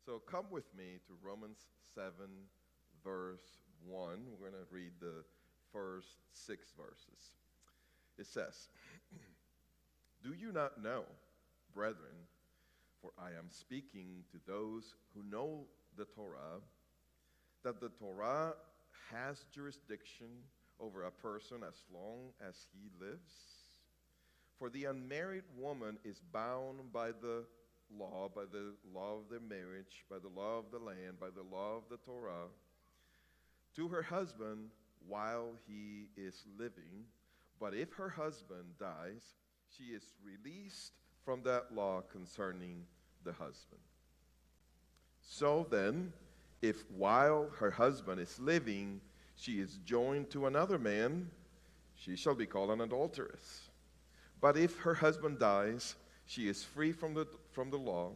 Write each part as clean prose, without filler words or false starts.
So come with me to Romans 7, verse 1. We're going to read the first 6 verses. It says, "Do you not know, brethren, for I am speaking to those who know the Torah, that the Torah has jurisdiction over a person as long as he lives? For the unmarried woman is bound by the law of their marriage, by the law of the land, by the law of the Torah, to her husband while he is living. But if her husband dies, she is released from that law concerning the husband. So then, if while her husband is living, she is joined to another man, she shall be called an adulteress. But if her husband dies, she is free from the law,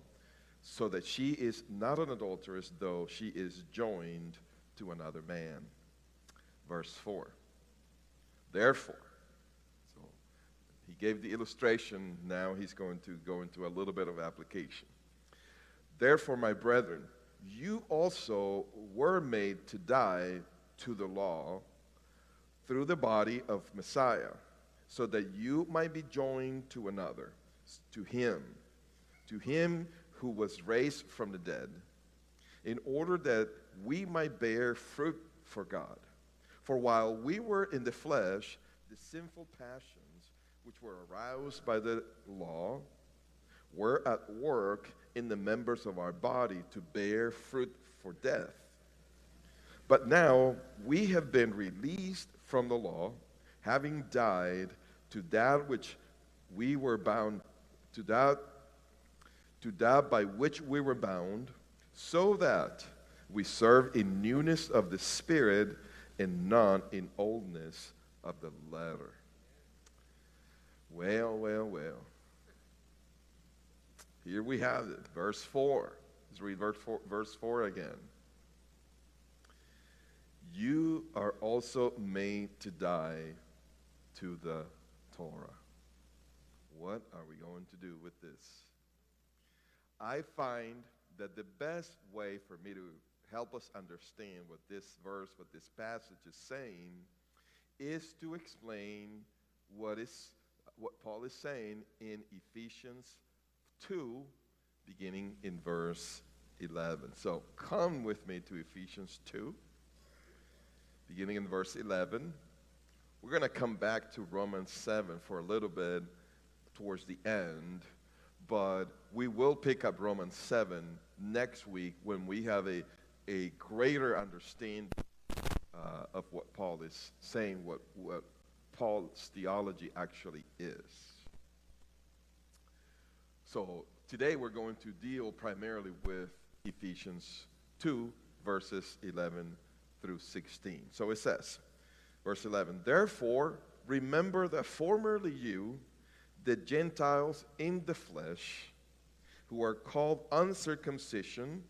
so that she is not an adulteress, though she is joined to another man." Verse 4. Therefore, so he gave the illustration, now he's going to go into a little bit of application. "Therefore, my brethren, you also were made to die to the law through the body of Messiah, so that you might be joined to another, to him who was raised from the dead, in order that we might bear fruit for God. For while we were in the flesh, the sinful passions which were aroused by the law were at work in the members of our body to bear fruit for death. But now we have been released from the law, having died to that which we were bound, to that by which we were bound, so that we serve in newness of the Spirit and not in oldness of the letter." Well. Here we have it, verse 4. Let's read verse 4 again. "You are also made to die to the Torah." What are we going to do with this? I find that the best way for me to help us understand what this verse, what this passage is saying, is to explain what Paul is saying in Ephesians 2, beginning in verse 11. So come with me to Ephesians 2, beginning in verse 11. We're going to come back to Romans 7 for a little bit towards the end, but we will pick up Romans 7 next week when we have a greater understanding of what Paul is saying, what Paul's theology actually is. So today we're going to deal primarily with Ephesians 2, verses 11 through 16. So it says, verse 11, "Therefore remember that formerly you, the Gentiles in the flesh, who are called uncircumcision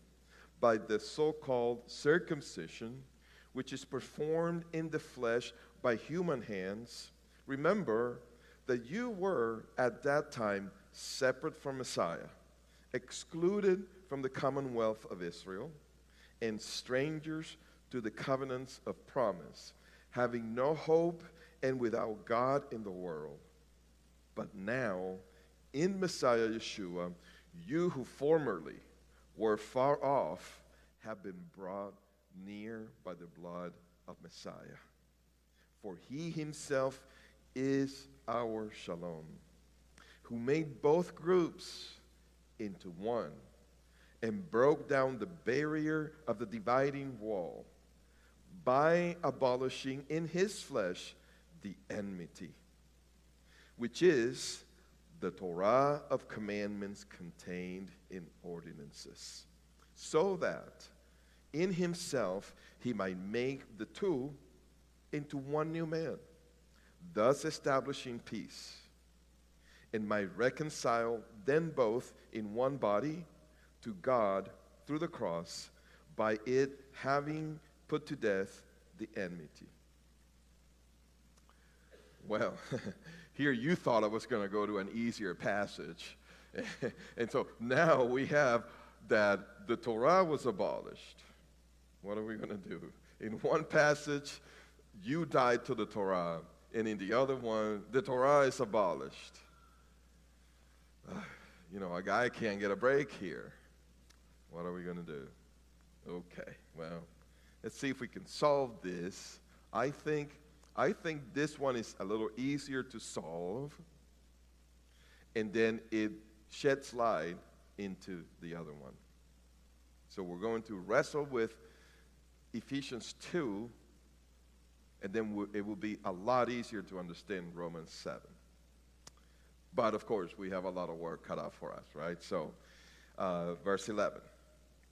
by the so-called circumcision, which is performed in the flesh by human hands, remember that you were at that time separate from Messiah, excluded from the commonwealth of Israel, and strangers to the covenants of promise, having no hope and without God in the world. But now, in Messiah Yeshua, you who formerly were far off have been brought near by the blood of Messiah. For he himself is our shalom, who made both groups into one and broke down the barrier of the dividing wall by abolishing in his flesh the enmity, which is the Torah of commandments contained in ordinances, so that in himself he might make the two into one new man, thus establishing peace, and might reconcile them both in one body to God through the cross, by it having put to death the enmity. Well, here you thought I was going to go to an easier passage. And so now we have that the Torah was abolished, what are we going to do? In one passage, you died to the Torah, and in the other one, the Torah is abolished. A guy can't get a break here. What are we going to do? Okay, well, let's see if we can solve this. I think this one is a little easier to solve, and then it sheds light into the other one. So we're going to wrestle with Ephesians 2, and then it will be a lot easier to understand Romans 7. But, of course, we have a lot of work cut out for us, right? So, verse 11.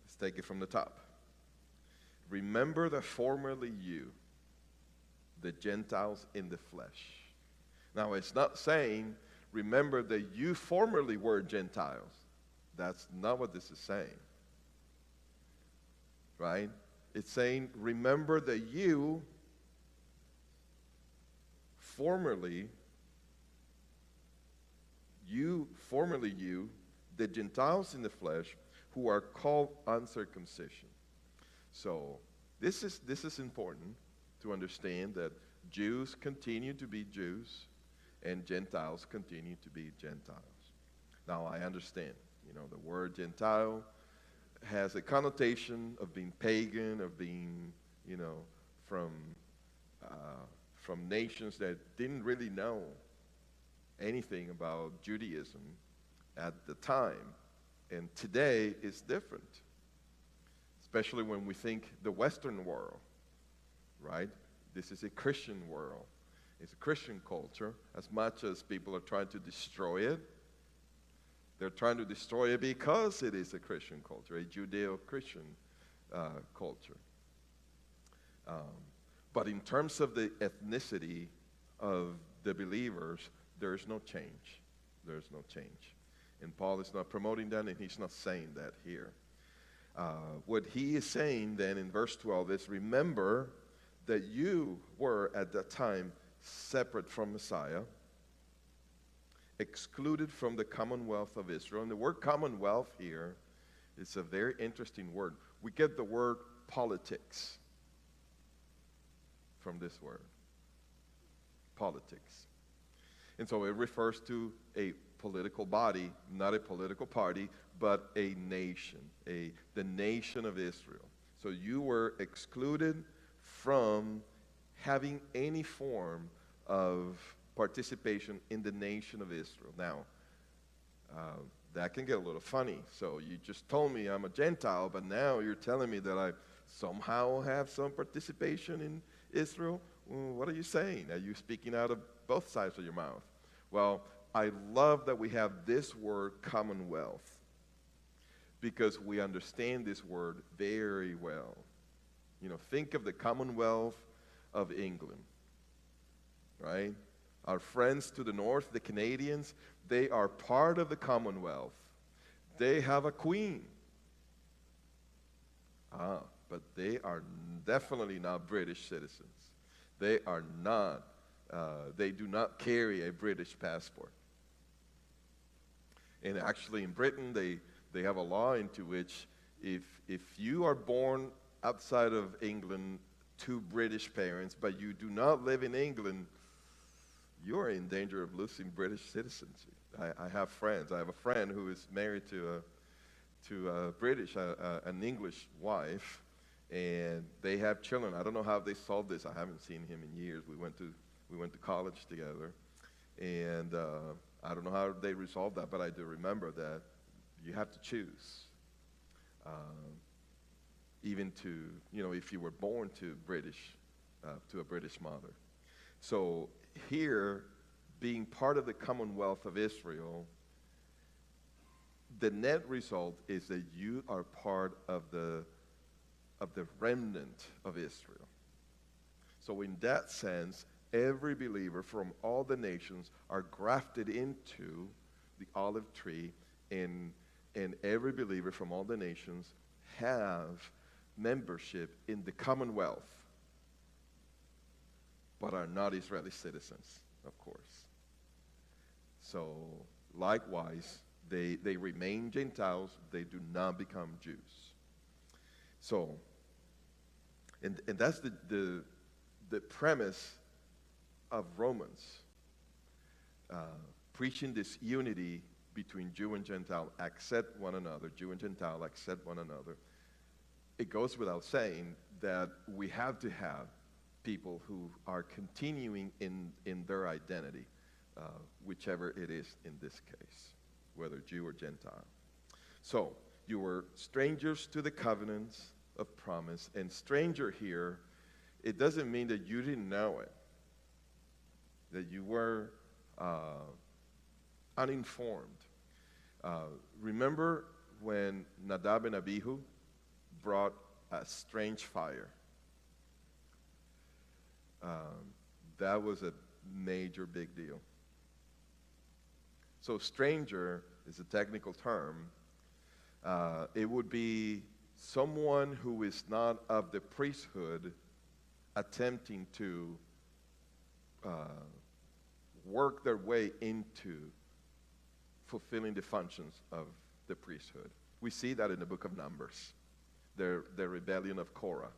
Let's take it from the top. Remember that formerly you, the Gentiles in the flesh. Now, it's not saying, remember that you formerly were Gentiles. That's not what this is saying. Right? It's saying, remember that you, formerly you, the Gentiles in the flesh, who are called uncircumcision. So this is important to understand that Jews continue to be Jews and Gentiles continue to be Gentiles. Now I understand, the word Gentile has a connotation of being pagan, of being, from nations that didn't really know anything about Judaism at the time. And today it's different, especially when we think the Western world, right? This is a Christian world. It's a Christian culture. As much as people are trying to destroy it, they're trying to destroy it because it is a Christian culture, a Judeo-Christian culture. But in terms of the ethnicity of the believers, there is no change. There is no change. And Paul is not promoting that, and he's not saying that here. What he is saying then in verse 12 is, remember that you were at that time separate from Messiah, excluded from the commonwealth of Israel. And the word commonwealth here is a very interesting word. We get the word politics from this word, politics. And so it refers to a political body, not a political party, but a nation, the nation of Israel. So you were excluded from having any form of participation in the nation of Israel. Now, that can get a little funny. So you just told me I'm a Gentile, but now you're telling me that I somehow have some participation in Israel? Well, what are you saying? Are you speaking out of both sides of your mouth? Well, I love that we have this word commonwealth because we understand this word very well. Think of the Commonwealth of England, right? Our friends to the north, the Canadians, they are part of the Commonwealth. They have a queen. But they are definitely not British citizens. They are not, they do not carry a British passport. And actually in Britain, they have a law into which if you are born outside of England to British parents, but you do not live in England, you are in danger of losing British citizenship. I have friends. I have a friend who is married to a British, an English wife, and they have children. I don't know how they solved this. I haven't seen him in years. We went to college together, and I don't know how they resolved that, but I do remember that you have to choose. Even to, if you were born to a British mother. So here, being part of the Commonwealth of Israel, the net result is that you are part of the remnant of Israel. So in that sense, every believer from all the nations are grafted into the olive tree, and every believer from all the nations have membership in the Commonwealth, but are not Israeli citizens, of course. So likewise, They remain Gentiles. They do not become Jews. So, and that's the premise of Romans. Preaching this unity between Jew and Gentile, accept one another. Jew and Gentile accept one another. It goes without saying that we have to have people who are continuing in their identity, whichever it is in this case, whether Jew or Gentile. So, you were strangers to the covenants of promise. And stranger here, it doesn't mean that you didn't know it, that you were uninformed. Remember when Nadab and Abihu brought a strange fire? That was a major big deal. So stranger is a technical term. It would be someone who is not of the priesthood attempting to work their way into fulfilling the functions of the priesthood. We see that in the book of Numbers, the rebellion of Korah.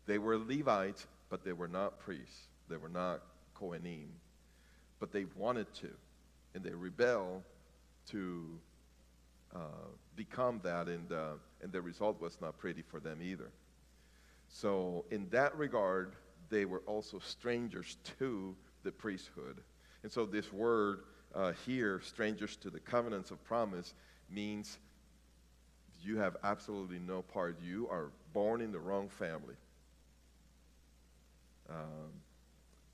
They were Levites, but they were not priests. They were not Kohanim. But they wanted to, and they rebelled to become that, and the result was not pretty for them either. So in that regard, they were also strangers to the priesthood. And so this word here, strangers to the covenants of promise, means you have absolutely no part. You are born in the wrong family.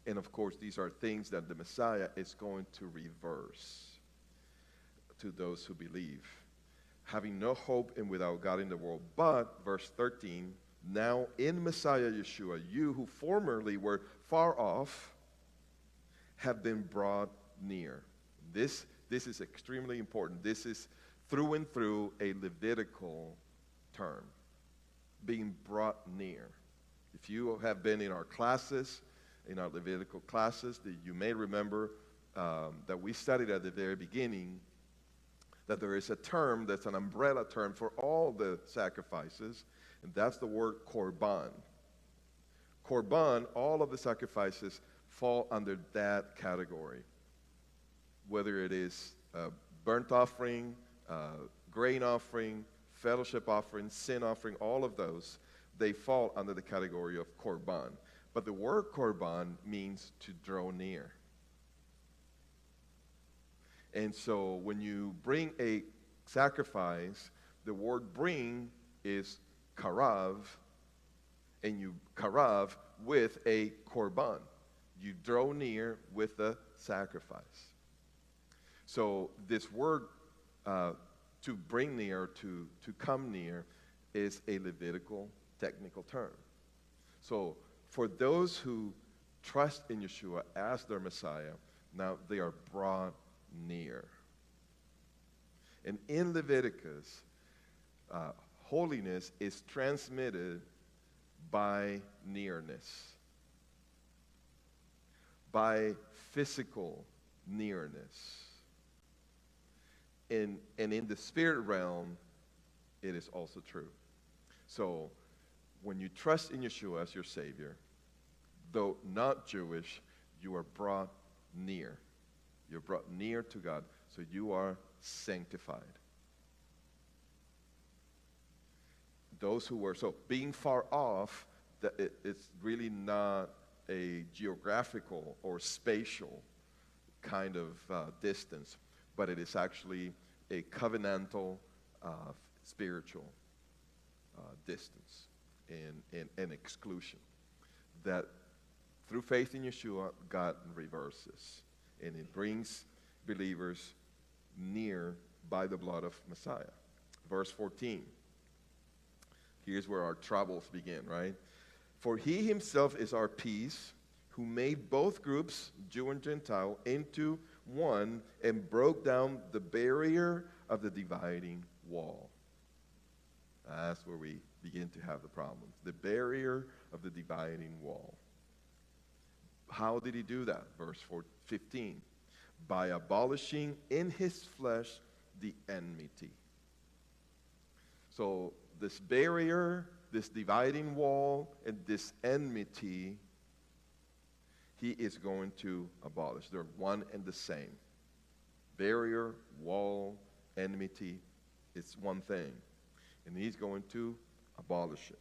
And of course, these are things that the Messiah is going to reverse to those who believe. Having no hope and without God in the world. But, verse 13, now in Messiah Yeshua, you who formerly were far off have been brought near. This is extremely important. This is through and through a Levitical term, being brought near. If you have been in our classes, in our Levitical classes, that you may remember that we studied at the very beginning that there is a term that's an umbrella term for all the sacrifices, and that's the word korban. Korban, all of the sacrifices fall under that category, whether it is burnt offering, grain offering, fellowship offering, sin offering, all of those, they fall under the category of korban. But the word korban means to draw near. And so when you bring a sacrifice, the word bring is karav, and you karav with a korban. You draw near with a sacrifice. So this word to bring near, to come near, is a Levitical technical term. So for those who trust in Yeshua as their Messiah, now they are brought near. And in Leviticus, holiness is transmitted by nearness, by physical nearness. And in the spirit realm, it is also true. So when you trust in Yeshua as your Savior, though not Jewish, you are brought near. You're brought near to God, so you are sanctified. Those who were, so being far off, it's really not a geographical or spatial kind of distance, but it is actually a covenantal spiritual distance and exclusion that through faith in Yeshua, God reverses. And it brings believers near by the blood of Messiah. Verse 14. Here's where our troubles begin, right? For he himself is our peace, who made both groups, Jew and Gentile, into one and broke down the barrier of the dividing wall. That's where we begin to have the problems. The barrier of the dividing wall. How did he do that? Verse 15. by abolishing in his flesh the enmity. So this barrier, this dividing wall, and this enmity, he is going to abolish. They're one and the same. Barrier, wall, enmity, it's one thing. And he's going to abolish it.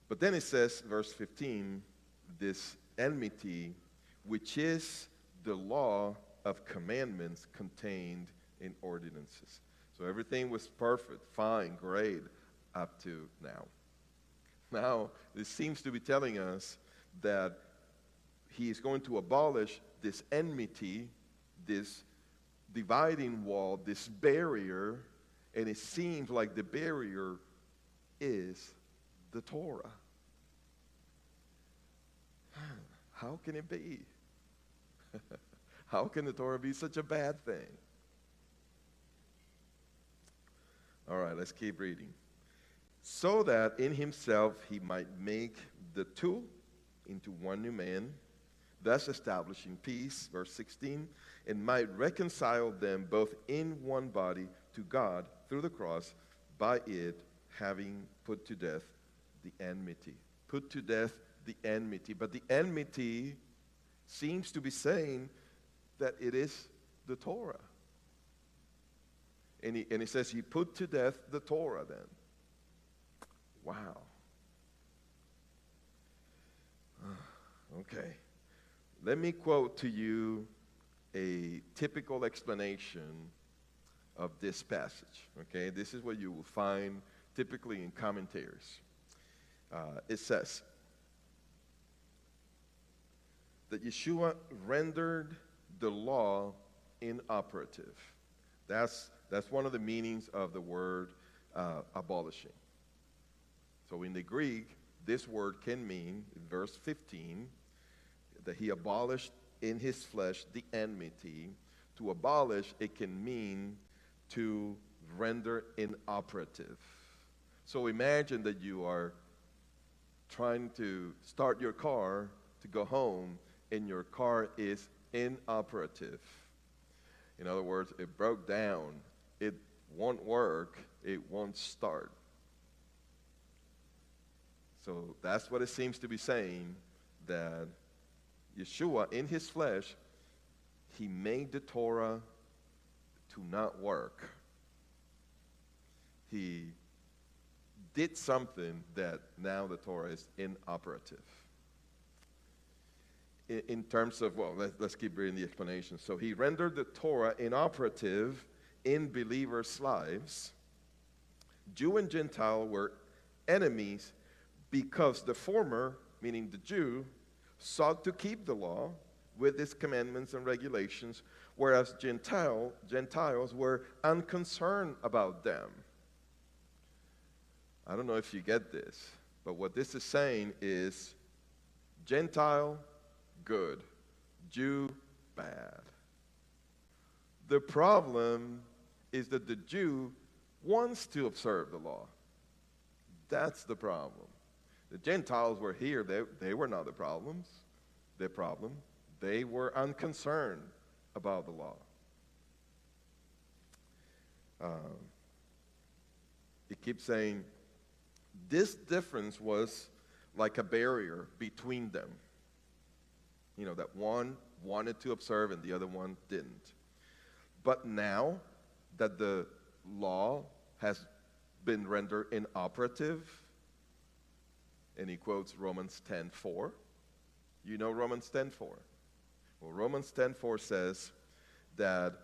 But then it says, verse 15, this enmity, which is the law of commandments contained in ordinances. So everything was perfect, fine, great, up to now. Now, this seems to be telling us that he is going to abolish this enmity, this dividing wall, this barrier, and it seems like the barrier is the Torah. How can it be? How can the Torah be such a bad thing? All right, let's keep reading. So that in himself he might make the two into one new man, thus establishing peace, verse 16, and might reconcile them both in one body to God through the cross, by it having put to death the enmity. Put to death the enmity. But the enmity seems to be saying that it is the Torah. And he says he put to death the Torah then. Wow. Okay. Let me quote to you a typical explanation of this passage. Okay, this is what you will find typically in commentaries. It says that Yeshua rendered the law inoperative. That's one of the meanings of the word abolishing. So in the Greek, this word can mean, in verse 15, that he abolished in his flesh the enmity. To abolish, it can mean to render inoperative. So imagine that you are trying to start your car to go home, and your car is inoperative. In other words, it broke down. It won't work. It won't start. So that's what it seems to be saying, that Yeshua, in his flesh, he made the Torah to not work. He did something that now the Torah is inoperative. In terms of, well, let's keep reading the explanation. So he rendered the Torah inoperative in believers' lives. Jew and Gentile were enemies because the former, meaning the Jew, sought to keep the law with its commandments and regulations, whereas Gentiles were unconcerned about them. I don't know if you get this, but what this is saying is Gentile, good. Jew, bad. The problem is that the Jew wants to observe the law. That's the problem. The Gentiles were here. They were not the problem. They were unconcerned about the law. It keeps saying this difference was like a barrier between them. You know, that one wanted to observe and the other one didn't. But now that the law has been rendered inoperative, and he quotes Romans 10:4. You know Romans 10:4. Well, Romans 10:4 says that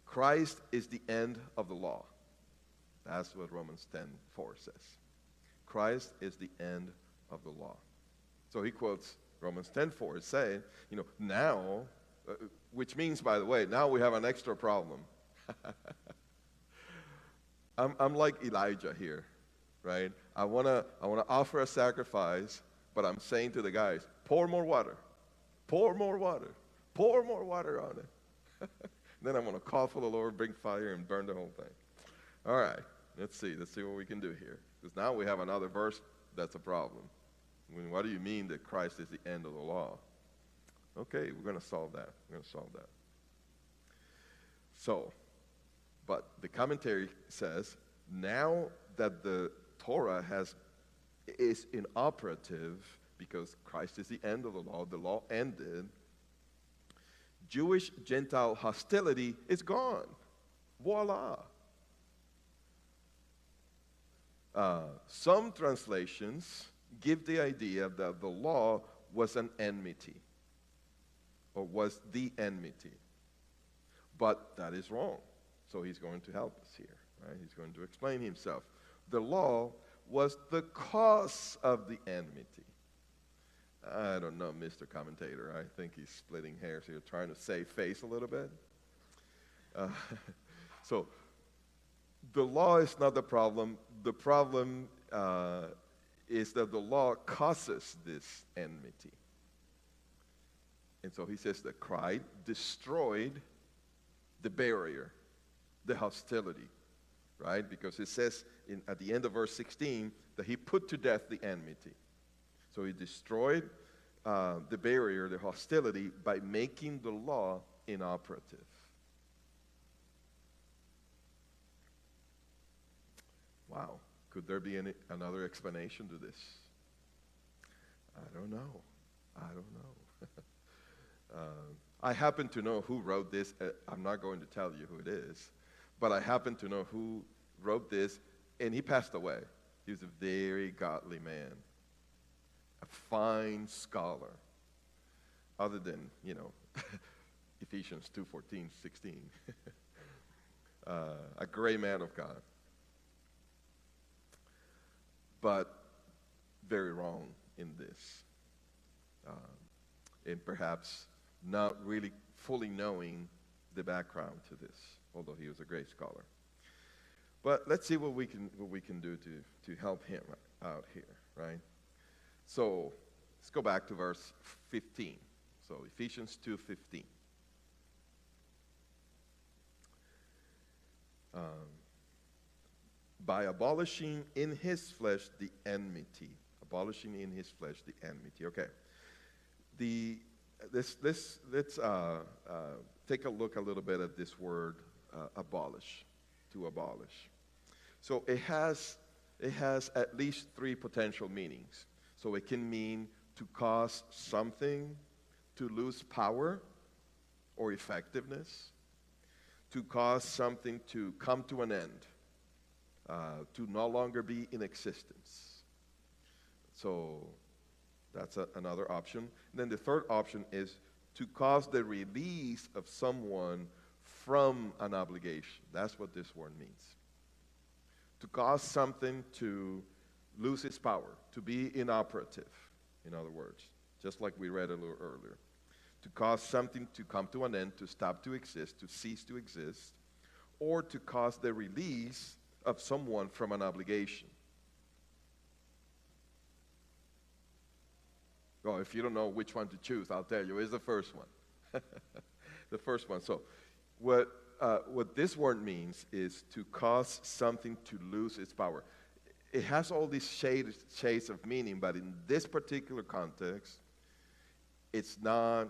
Christ is the end of the law. That's what Romans 10:4 says. Christ is the end of the law. So he quotes Romans 10:4 saying, you know, now, which means, by the way, now we have an extra problem. I'm like Elijah here, right? I wanna offer a sacrifice, but I'm saying to the guys, pour more water on it. Then I'm gonna call for the Lord, bring fire, and burn the whole thing. All right, let's see what we can do here. Because now we have another verse that's a problem. I mean, what do you mean that Christ is the end of the law? Okay, we're going to solve that. We're going to solve that. So, but the commentary says, now that the Torah is inoperative because Christ is the end of the law ended, Jewish-Gentile hostility is gone. Voila. Some translations give the idea that the law was an enmity, or was the enmity. But that is wrong. So he's going to help us here, right? He's going to explain himself. The law was the cause of the enmity. I don't know, Mr. Commentator. I think he's splitting hairs here, trying to save face a little bit. So the law is not the problem. The problem is that the law causes this enmity. And so he says that Christ destroyed the barrier, the hostility, right? Because it says at the end of verse 16 that he put to death the enmity. So he destroyed the barrier, the hostility, by making the law inoperative. Wow. Could there be another explanation to this? I don't know. I happen to know who wrote this. I'm not going to tell you who it is, but I happen to know who wrote this, and he passed away. He was a very godly man, a fine scholar, other than, Ephesians 2:14, 16. A great man of God, but very wrong in this, and perhaps not really fully knowing the background to this, although he was a great scholar. But let's see what we can do to help him out here, right? So let's go back to verse 15. So Ephesians 2:15. By abolishing in his flesh the enmity. Abolishing in his flesh the enmity. Okay. Let's take a look a little bit at this word abolish, to abolish. So it has at least three potential meanings. So it can mean to cause something to lose power or effectiveness, to cause something to come to an end, to no longer be in existence. So that's another option. And then the third option is to cause the release of someone from an obligation. That's what this word means. To cause something to lose its power, to be inoperative, in other words, just like we read a little earlier. To cause something to come to an end, to stop to exist, to cease to exist, or to cause the release of someone from an obligation. Well, if you don't know which one to choose, I'll tell you, it's the first one. The first one. So what this word means is to cause something to lose its power. It has all these shades of meaning, but in this particular context, it's not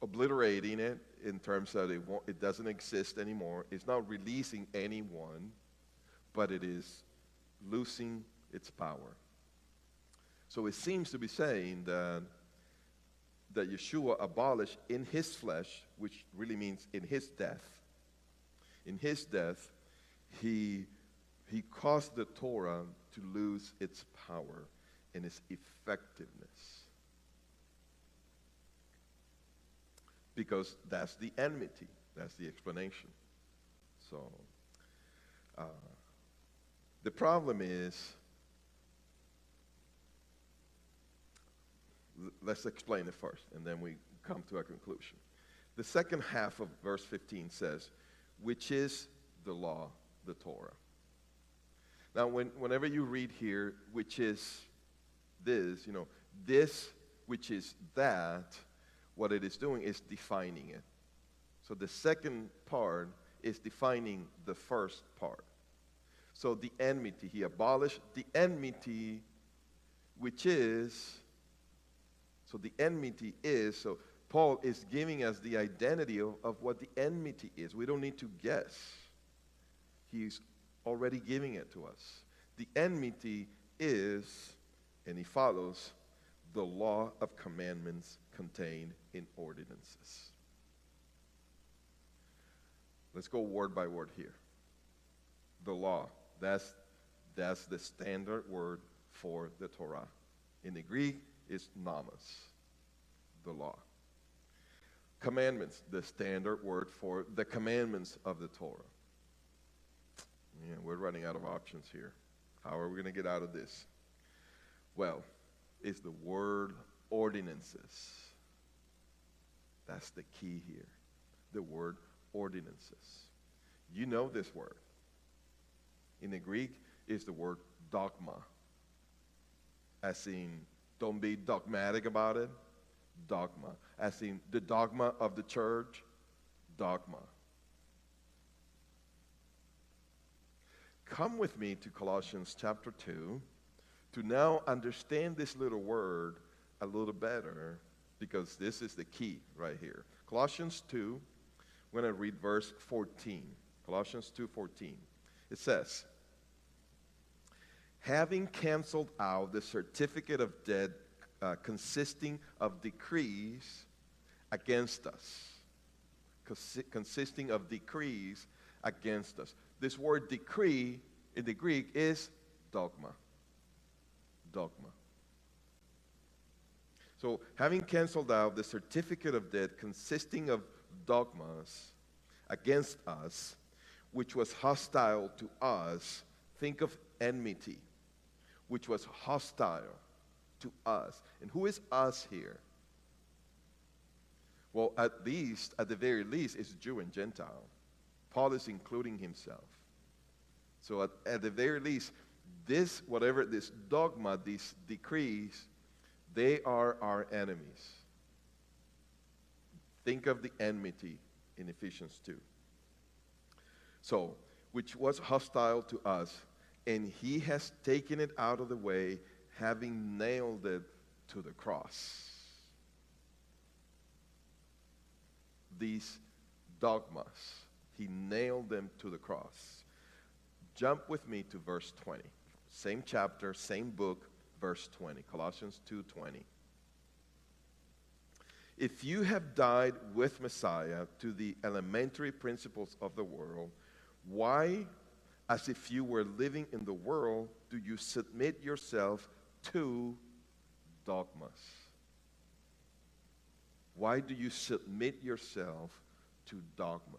obliterating it in terms that it doesn't exist anymore. It's not releasing anyone, but it is losing its power. So it seems to be saying that Yeshua abolished in his flesh, which really means in his death. In his death, he caused the Torah to lose its power and its effectiveness. Because that's the enmity. That's the explanation. So the problem is, let's explain it first, and then we come to a conclusion. The second half of verse 15 says, which is the law, the Torah. Now, whenever you read here, which is this, this, which is that, what it is doing is defining it. So the second part is defining the first part. So the enmity, he abolished the enmity, which is, So the enmity is, so Paul is giving us the identity of what the enmity is. We don't need to guess. He's already giving it to us. The enmity is, and he follows, the law of commandments contained in ordinances. Let's go word by word here. The law, that's the standard word for the Torah. In the Greek, it's nomos, the law. Commandments, the standard word for the commandments of the Torah. Yeah, we're running out of options here. How are we going to get out of this? Well, it's the word ordinances. That's the key here. The word ordinances. You know this word. In the Greek, it's the word dogma. As in, don't be dogmatic about it. Dogma. As in, the dogma of the church. Dogma. Come with me to Colossians Chapter 2 to now understand this little word a little better, because this is the key right here. Colossians 2, we're going to read verse 14. Colossians 2:14. It says, having canceled out the certificate of debt consisting of decrees against us. Consisting of decrees against us. This word decree in the Greek is dogma. Dogma. So, having canceled out the certificate of debt consisting of dogmas against us, which was hostile to us, think of enmity, which was hostile to us. And who is us here? Well, at the very least, it's Jew and Gentile. Paul is including himself. So at the very least, this dogma, these decrees, they are our enemies. Think of the enmity in Ephesians 2. So, which was hostile to us, and he has taken it out of the way, having nailed it to the cross. These dogmas, he nailed them to the cross. Jump with me to verse 20. Same chapter, same book, verse 20. Colossians 2:20. If you have died with Messiah to the elementary principles of the world, why, as if you were living in the world, do you submit yourself to dogmas? Why do you submit yourself to dogmas?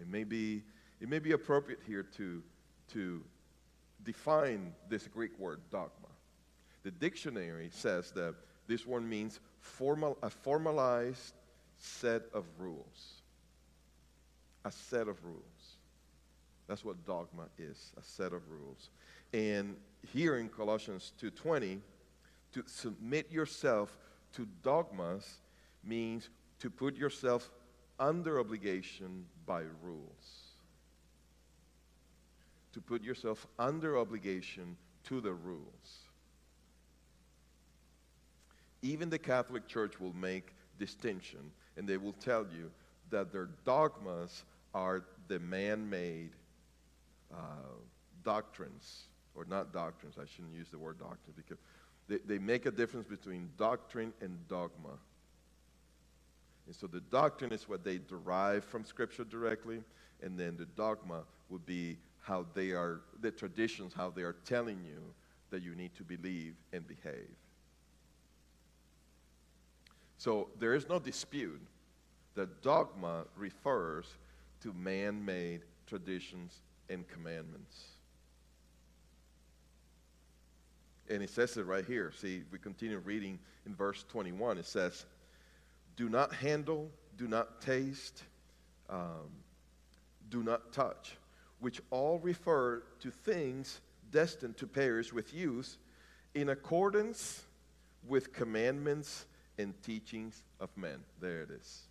It may be appropriate here to define this Greek word dogma. The dictionary says that this one means a formalized set of rules. A set of rules. That's what dogma is, a set of rules. And here in Colossians 2:20, to submit yourself to dogmas means to put yourself under obligation by rules. To put yourself under obligation to the rules. Even the Catholic Church will make distinction, and they will tell you that their dogmas are the man-made doctrines, or not doctrines, I shouldn't use the word doctrine, because they make a difference between doctrine and dogma. And so the doctrine is what they derive from Scripture directly, and then the dogma would be how they are, the traditions, how they are telling you that you need to believe and behave. So there is no dispute that dogma refers to man-made traditions and commandments. And it says it right here. See, if we continue reading in verse 21, it says, do not handle, do not taste, do not touch, which all refer to things destined to perish with use, in accordance with commandments and teachings of men. There it is.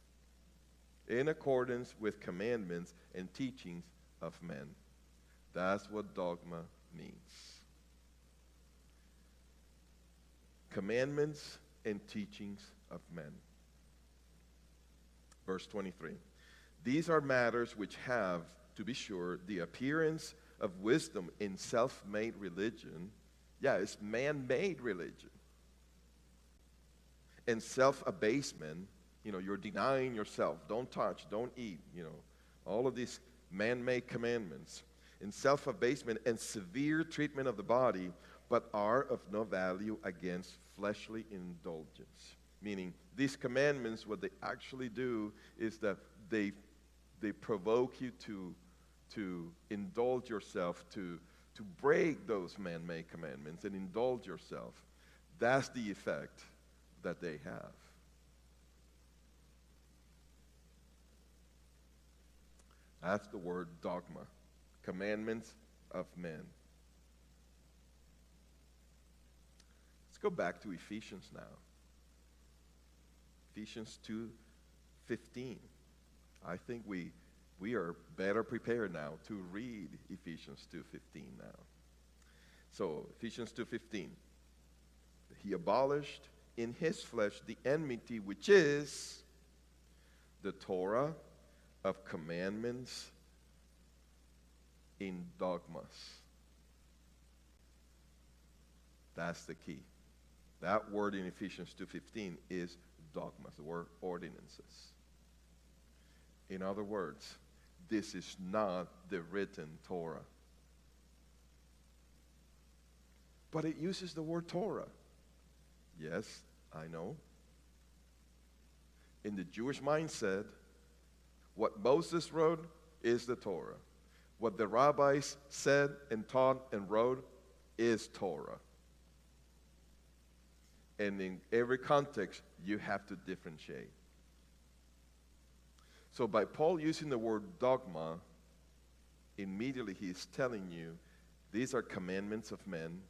In accordance with commandments and teachings of men. That's what dogma means. commandments and teachings of men. Verse 23. These are matters which have, to be sure, the appearance of wisdom in self-made religion. Yeah, it's man-made religion. And self-abasement, you're denying yourself. Don't touch, don't eat, all of these man-made commandments. In self-abasement and severe treatment of the body, but are of no value against fleshly indulgence. Meaning, these commandments, what they actually do is that they provoke you to indulge yourself, to break those man-made commandments and indulge yourself. That's the effect that they have. That's the word dogma, commandments of men. Let's go back to Ephesians now. Ephesians 2:15. I think we are better prepared now to read Ephesians 2:15 now. So, Ephesians 2:15. He abolished in his flesh the enmity, which is the Torah of commandments in dogmas. That's the key. That word in Ephesians 2:15 is dogmas, the word ordinances. In other words, this is not the written Torah. But it uses the word Torah. Yes, I know. In the Jewish mindset, what Moses wrote is the Torah. What the rabbis said and taught and wrote is Torah. And in every context, you have to differentiate. So by Paul using the word dogma, immediately he is telling you, these are commandments of men.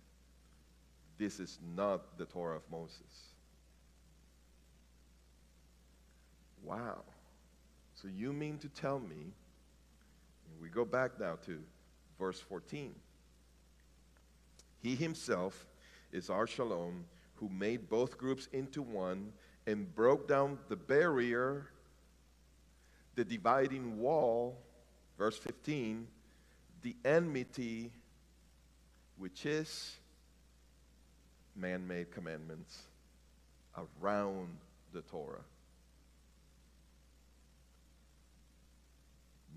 This is not the Torah of Moses. Wow. So you mean to tell me, we go back now to verse 14. He himself is our shalom, who made both groups into one and broke down the barrier, the dividing wall, verse 15, the enmity, which is man-made commandments around the Torah.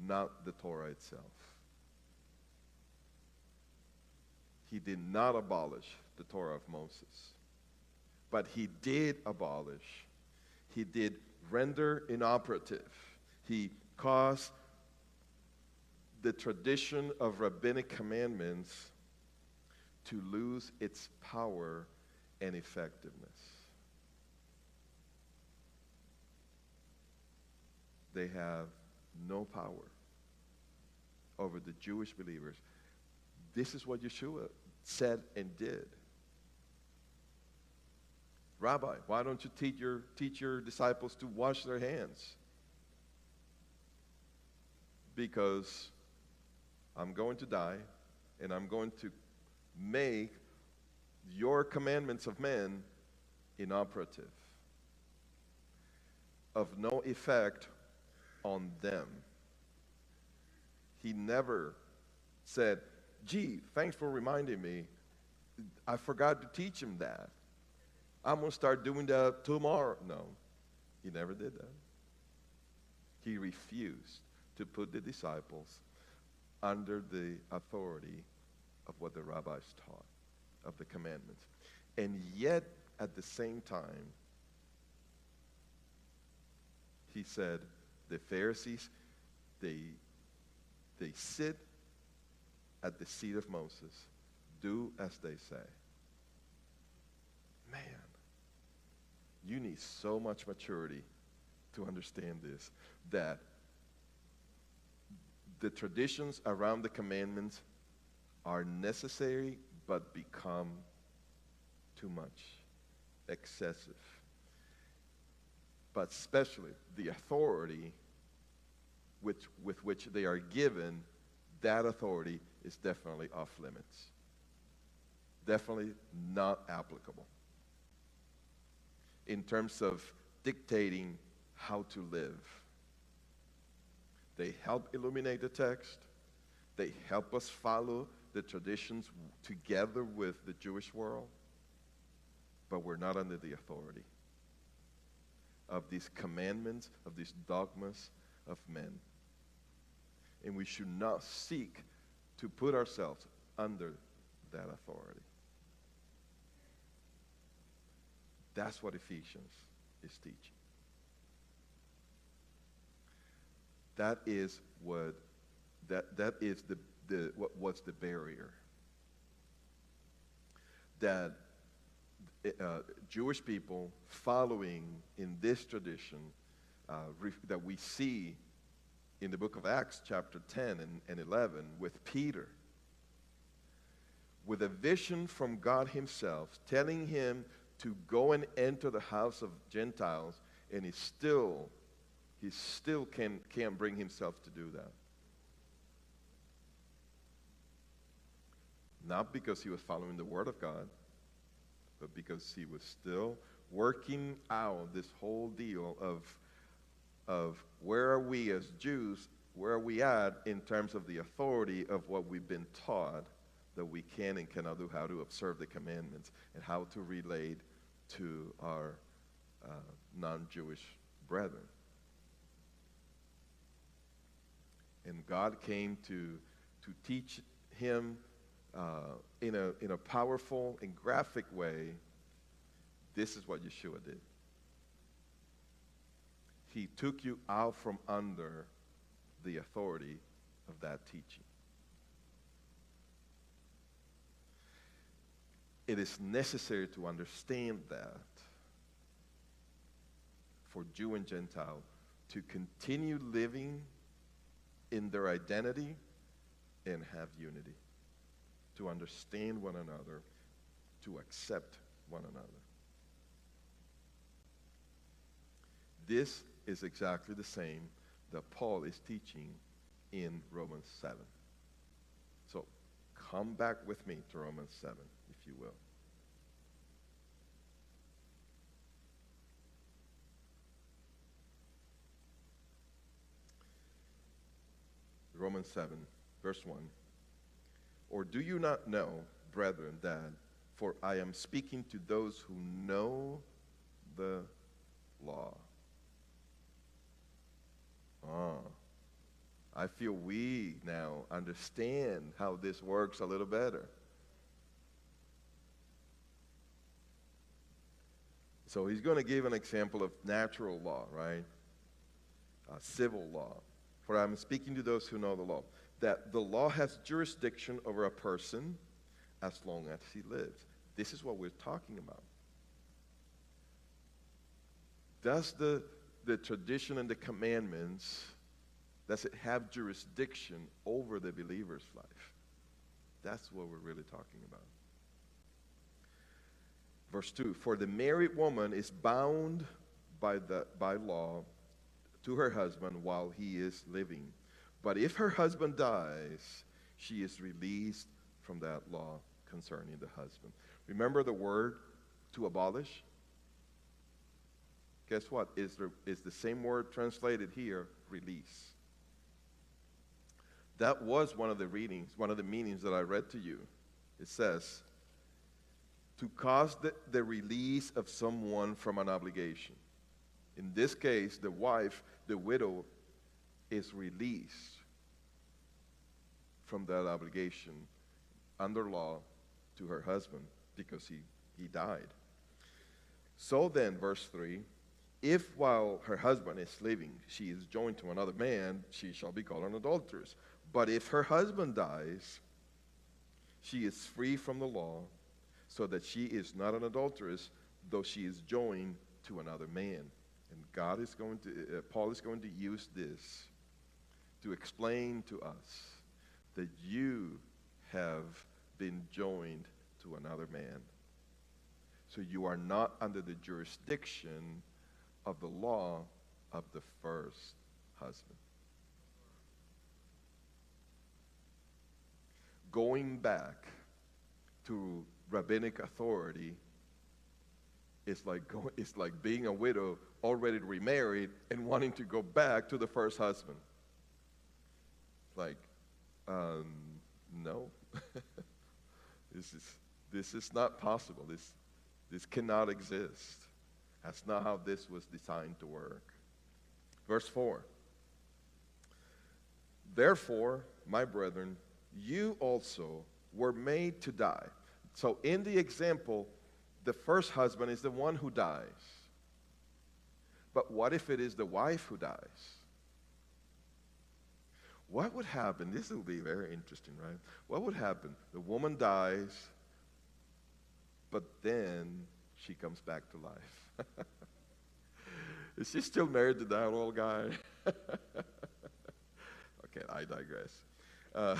Not the Torah itself. He did not abolish the Torah of Moses. But he did abolish. He did render inoperative. He caused the tradition of rabbinic commandments to lose its power and effectiveness. They have no power over the Jewish believers. This is what Yeshua said and did. Rabbi, why don't you teach your disciples to wash their hands? Because I'm going to die, and I'm going to make your commandments of men inoperative, of no effect on them. He never said, gee, thanks for reminding me. I forgot to teach him that. I'm going to start doing that tomorrow. No, he never did that. He refused to put the disciples under the authority of what the rabbis taught, of the commandments. And yet, at the same time, he said, the Pharisees, they sit at the seat of Moses. Do as they say. Man, you need so much maturity to understand this, that the traditions around the commandments are necessary but become too much, excessive. But especially the authority with which they are given, that authority is definitely off limits. Definitely not applicable. in terms of dictating how to live. They help illuminate the text. They help us follow the traditions together with the Jewish world. But we're not under the authority of these commandments, of these dogmas of men. And we should not seek to put ourselves under that authority. That's what Ephesians is teaching. That is what what was the barrier that Jewish people following in this tradition that we see in the book of Acts chapter 10 and 11 with Peter, with a vision from God himself telling him to go and enter the house of Gentiles, and he still can't bring himself to do that. Not because he was following the word of God, but because he was still working out this whole deal of where are we as Jews, where are we at in terms of the authority of what we've been taught that we can and cannot do, how to observe the commandments, and how to relate to our non-Jewish brethren. And God came to teach him in a powerful and graphic way. This is what Yeshua did. He took you out from under the authority of that teaching. It is necessary to understand that for Jew and Gentile to continue living in their identity and have unity, to understand one another, to accept one another. This is exactly the same that Paul is teaching in Romans 7. So come back with me to Romans 7, if you will. Romans 7, verse 1. Or do you not know, brethren, that for I am speaking to those who know the law? I feel we now understand how this works a little better. So he's going to give an example of natural law, right? Civil law. For I'm speaking to those who know the law, that the law has jurisdiction over a person as long as he lives. This is what we're talking about. Does the tradition and the commandments, does it have jurisdiction over the believer's life? That's what we're really talking about. Verse 2, for the married woman is bound by law to her husband while he is living. But if her husband dies, she is released from that law concerning the husband. Remember the word to abolish? Guess what? Is the same word translated here, release. That was one of the readings, one of the meanings that I read to you. It says, to cause the release of someone from an obligation. In this case, the wife, the widow, is released from that obligation under law to her husband because he died. So then, verse 3, if while her husband is living she is joined to another man, she shall be called an adulteress. But if her husband dies, she is free from the law, so that she is not an adulteress, though she is joined to another man. And Paul is going to use this to explain to us that you have been joined to another man. So you are not under the jurisdiction of the law of the first husband. Going back to rabbinic authority, it's like being a widow, already remarried, and wanting to go back to the first husband. Like, no. This is not possible. This cannot exist. That's not how this was designed to work. Verse 4. Therefore, my brethren, you also were made to die. So in the example, the first husband is the one who dies. But what if it is the wife who dies? What would happen? This will be very interesting, right? What would happen? The woman dies, but then she comes back to life. Is she still married to that old guy? Okay, I digress.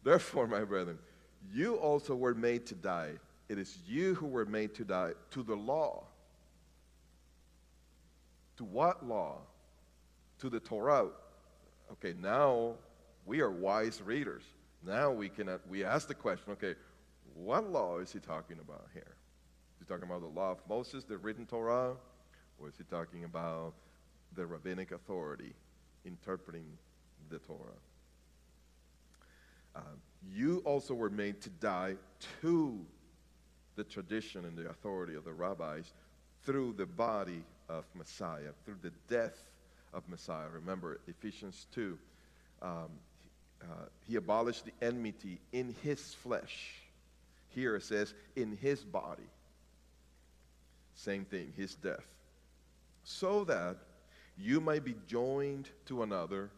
Therefore, my brethren, you also were made to die. It is you who were made to die to the law. To what law? To the Torah. Okay, now we are wise readers. Now we ask the question, okay, what law is he talking about here? Is he talking about the law of Moses, the written Torah? Or is he talking about the rabbinic authority interpreting the Torah? You also were made to die to the tradition and the authority of the rabbis through the body of Messiah, through the death of Messiah. Remember, Ephesians 2, he abolished the enmity in his flesh. Here it says, in his body. Same thing, his death. So that you might be joined to another,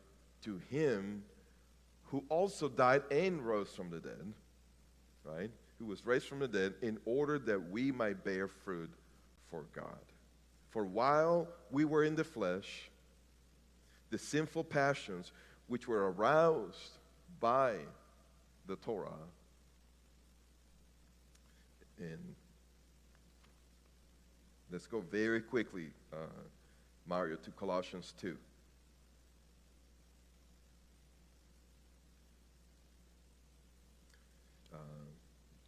to him who also died and rose from the dead, right? Who was raised from the dead, in order that we might bear fruit for God. For while we were in the flesh, the sinful passions which were aroused by the Torah, and let's go very quickly, Mario, to Colossians 2.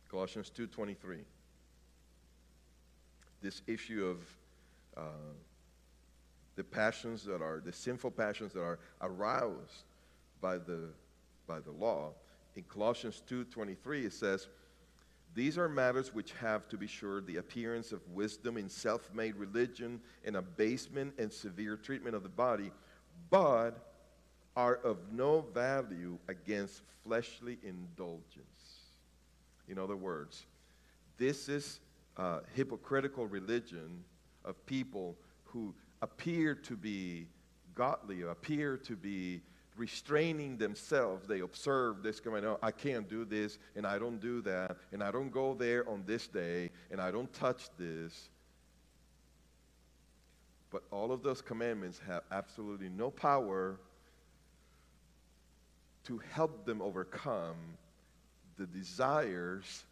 Colossians 2:23. This issue of the sinful passions that are aroused by the law. In Colossians 2:23 it says, these are matters which have, to be sure, the appearance of wisdom in self-made religion and abasement and severe treatment of the body, but are of no value against fleshly indulgence. In other words, this is hypocritical religion of people who appear to be godly, appear to be restraining themselves. They observe this going on. I can't do this, and I don't do that, and I don't go there on this day, and I don't touch this. But all of those commandments have absolutely no power to help them overcome the desires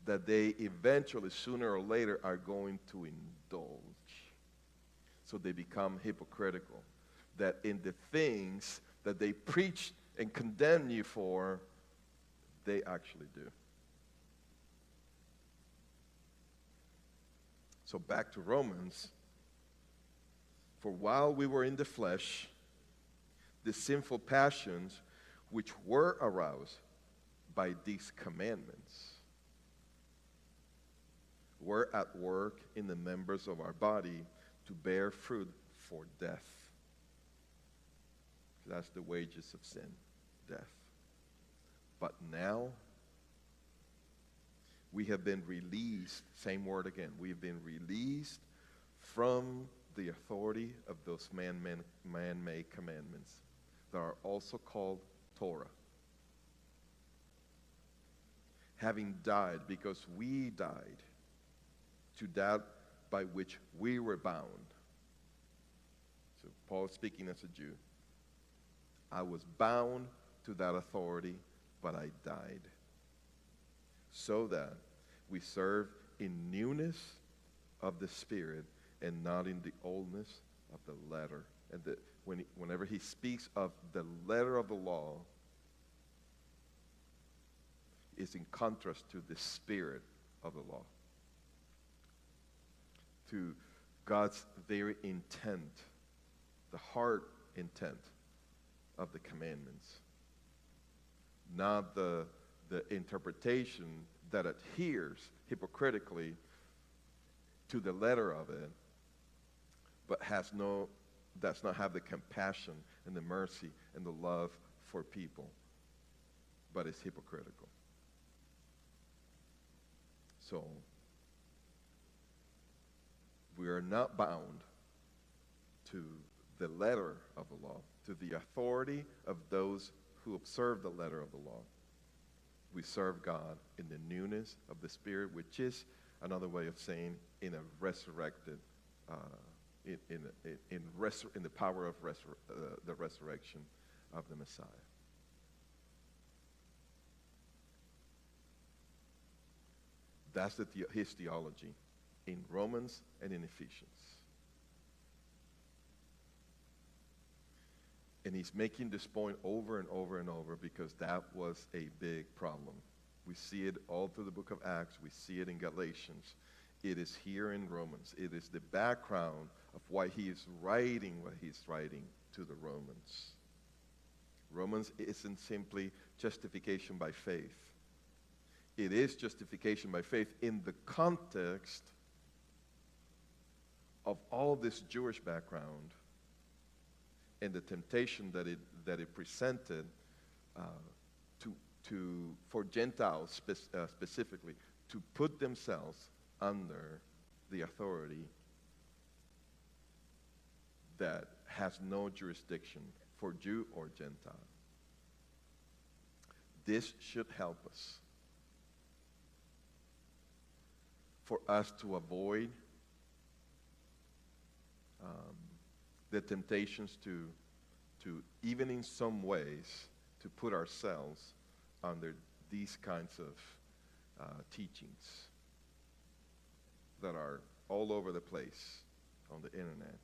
that they eventually, sooner or later, are going to indulge. So they become hypocritical. That in the things that they preach and condemn you for, they actually do. So back to Romans. For while we were in the flesh, the sinful passions which were aroused by these commandments were at work in the members of our body to bear fruit for death. That's the wages of sin, death. But now, we have been released, same word again, we have been released from the authority of those man-made commandments that are also called Torah. Having died, because we died to that by which we were bound. So Paul is speaking as a Jew. I was bound to that authority, but I died. So that we serve in newness of the Spirit and not in the oldness of the letter. And whenever he speaks of the letter of the law, is in contrast to the spirit of the law. to God's very intent, the heart intent of the commandments, not the interpretation that adheres hypocritically to the letter of it, but does not have the compassion and the mercy and the love for people, but is hypocritical. So, we are not bound to the letter of the law, to the authority of those who observe the letter of the law. We serve God in the newness of the Spirit, which is another way of saying in a resurrected, in the power of the resurrection of the Messiah. That's his theology in Romans and in Ephesians. And he's making this point over and over and over because that was a big problem. We see it all through the book of Acts. We see it in Galatians. It is here in Romans. It is the background of why he is writing what he's writing to the Romans. Romans isn't simply justification by faith. It is justification by faith in the context of all this Jewish background and the temptation that it presented for Gentiles specifically to put themselves under the authority that has no jurisdiction for Jew or Gentile. This should help us, for us to avoid the temptations to even in some ways to put ourselves under these kinds of teachings that are all over the place on the internet,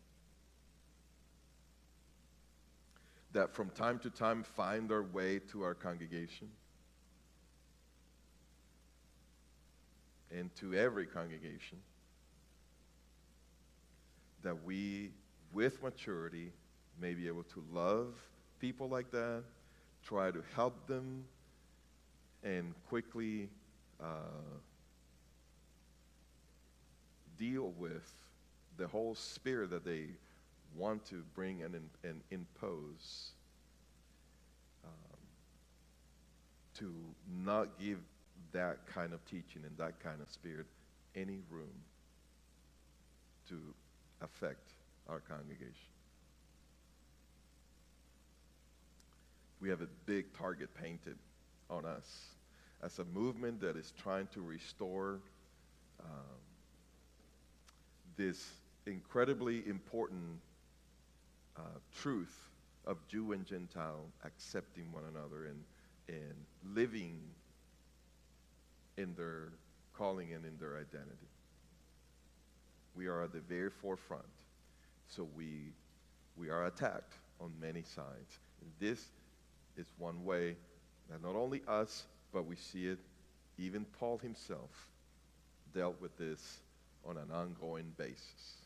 that from time to time find their way to our congregation and to every congregation, that we, with maturity, may be able to love people like that, try to help them, and quickly deal with the whole spirit that they want to bring and impose, to not give that kind of teaching and that kind of spirit any room to affect our congregation. We have a big target painted on us as a movement that is trying to restore this incredibly important truth of Jew and Gentile accepting one another and living in their calling and in their identity. We are at the very forefront, so we are attacked on many sides. And this is one way that not only us, but we see it, even Paul himself dealt with this on an ongoing basis.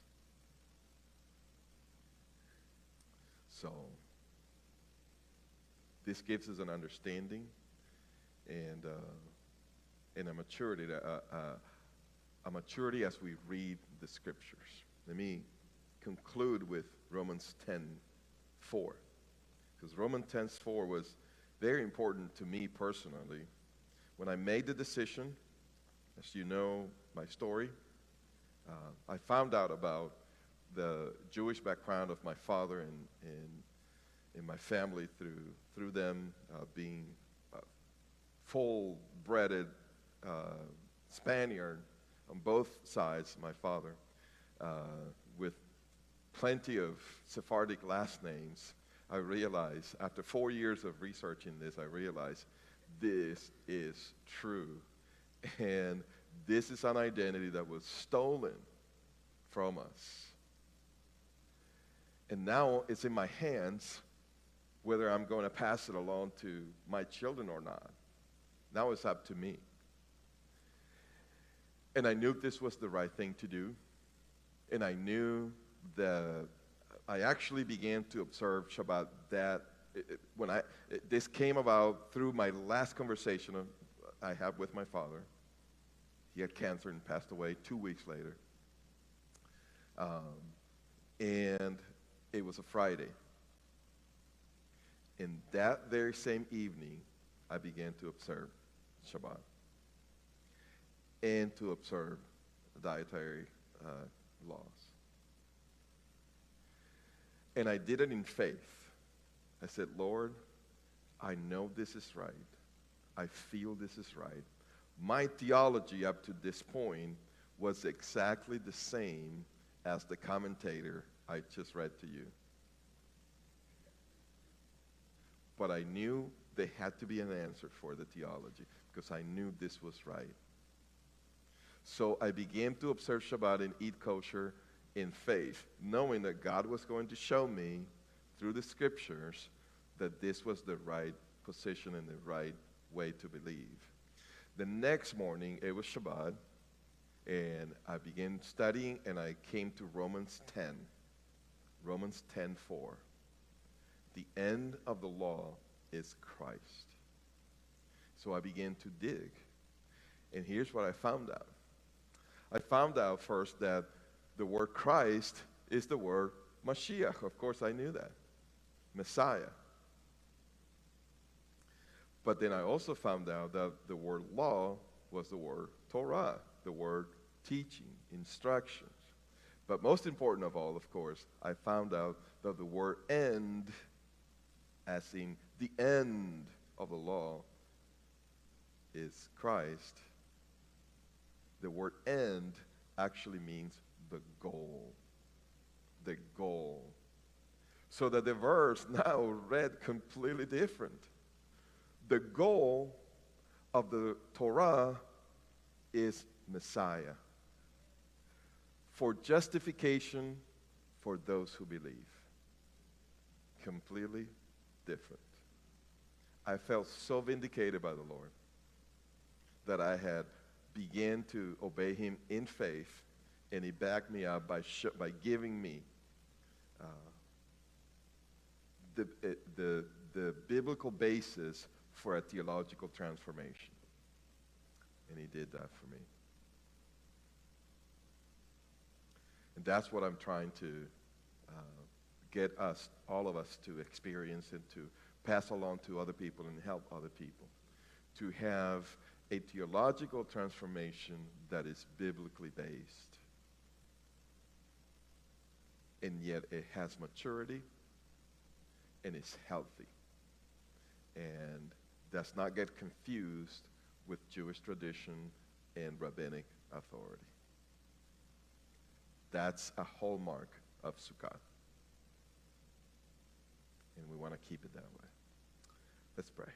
So, this gives us an understanding and a maturity, a maturity as we read the scriptures. Let me conclude with Romans 10:4, because Romans 10:4 was very important to me personally. When I made the decision, as you know my story, I found out about the Jewish background of my father and my family through them being full-bred Spaniard on both sides, my father, with plenty of Sephardic last names. I realized, after 4 years of researching this, I realized this is true. And this is an identity that was stolen from us. And now it's in my hands whether I'm going to pass it along to my children or not. Now it's up to me. And I knew this was the right thing to do. And I knew that I actually began to observe Shabbat this came about through my last conversation I had with my father. He had cancer and passed away 2 weeks later. And it was a Friday. And that very same evening, I began to observe Shabbat and to observe dietary laws. And I did it in faith. I said, Lord, I know this is right. I feel this is right. My theology up to this point was exactly the same as the commentator I just read to you. But I knew there had to be an answer for the theology because I knew this was right. So I began to observe Shabbat and eat kosher in faith, knowing that God was going to show me through the scriptures that this was the right position and the right way to believe. The next morning, it was Shabbat, and I began studying, and I came to Romans 10. Romans 10:4. The end of the law is Christ. So I began to dig. And here's what I found out. I found out first that the word Christ is the word Mashiach. Of course, I knew that. Messiah. But then I also found out that the word law was the word Torah, the word teaching, instructions. But most important of all, of course, I found out that the word end, as in the end of the law, is Christ. The word end actually means the goal. The goal. So that the verse now read completely different. The goal of the Torah is Messiah. For justification for those who believe. Completely different. I felt so vindicated by the Lord that I had began to obey him in faith, and he backed me up by giving me the biblical basis for a theological transformation. And he did that for me. And that's what I'm trying to get us, all of us, to experience and to pass along to other people and help other people. To have a theological transformation that is biblically based. And yet it has maturity and is healthy. And does not get confused with Jewish tradition and rabbinic authority. That's a hallmark of Sukkot. And we want to keep it that way. Let's pray.